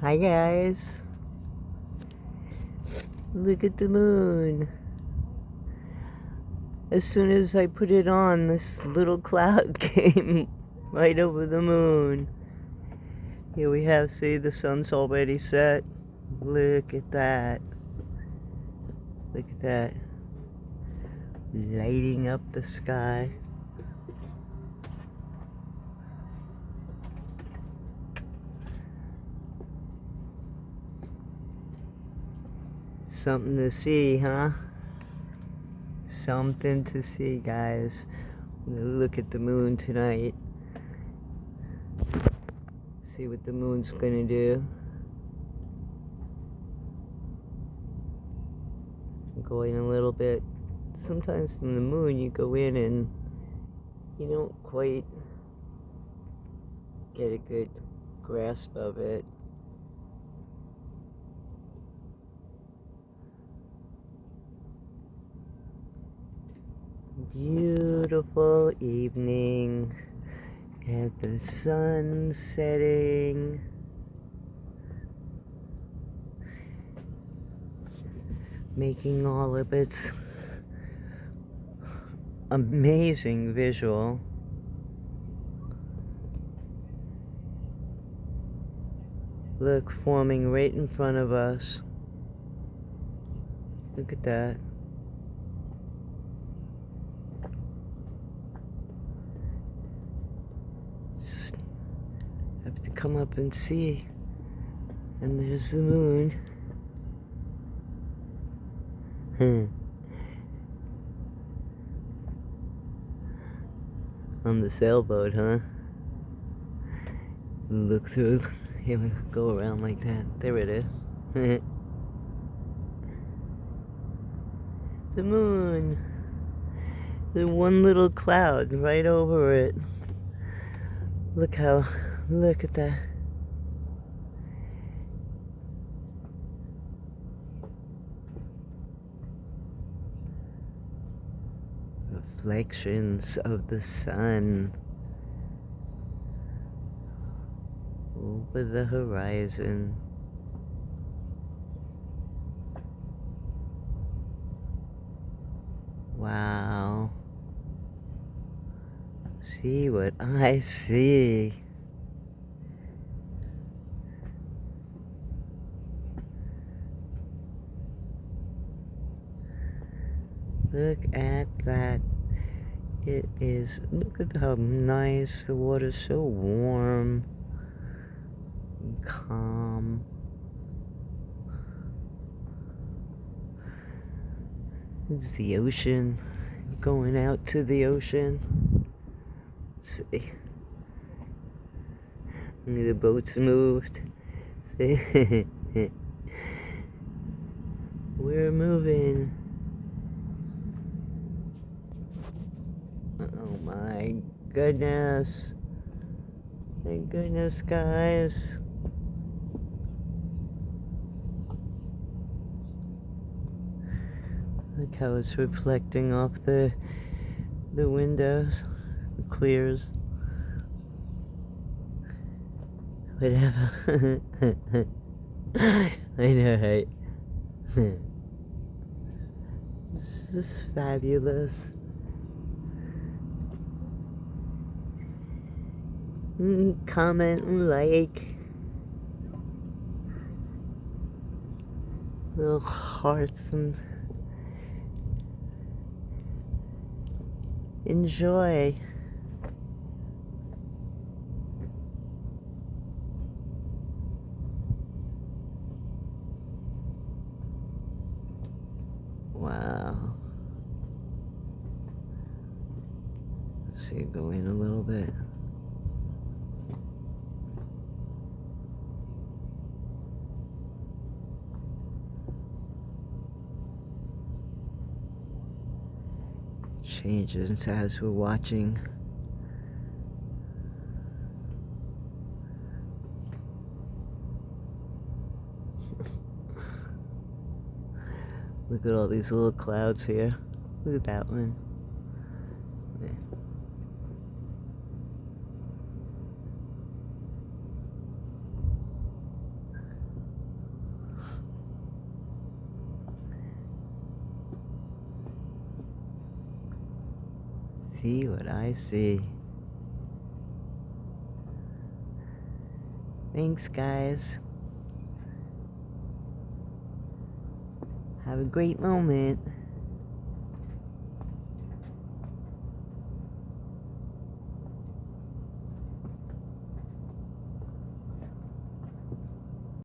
Hi guys, look at the moon. As soon as I put it on, this little cloud came right over the moon. Here we have, see, the sun's already set. Look at that. Look at that. Lighting up the sky. Something to see, huh? Something to see, guys. I'm gonna look at the moon tonight. See what the moon's gonna do. I'm going a little bit. Sometimes in the moon you go in and you don't quite get a good grasp of it. Beautiful evening and the sun setting. Making all of its amazing visual. Look, forming right in front of us. Look at that. Just have to come up and see. And there's the moon. On the sailboat, huh? Look through. Here we go around like that. There it is. The moon. The one little cloud right over it. Look at that. Reflections of the sun over the horizon. Wow. See what I see. Look at that. It is, look at how nice the water's, so warm and calm. It's the ocean, going out to the ocean. Let's see. The boat's moved. See? We're moving. Oh my goodness. Thank goodness, guys. Look how it's reflecting off the windows, the clears. Whatever. I know, right? This is fabulous. Comment and like. Little hearts and enjoy. Wow. Let's see, go in a little bit. Changes as we're watching. Look at all these little clouds here. Look at that one. See what I see. Thanks, guys. Have a great moment.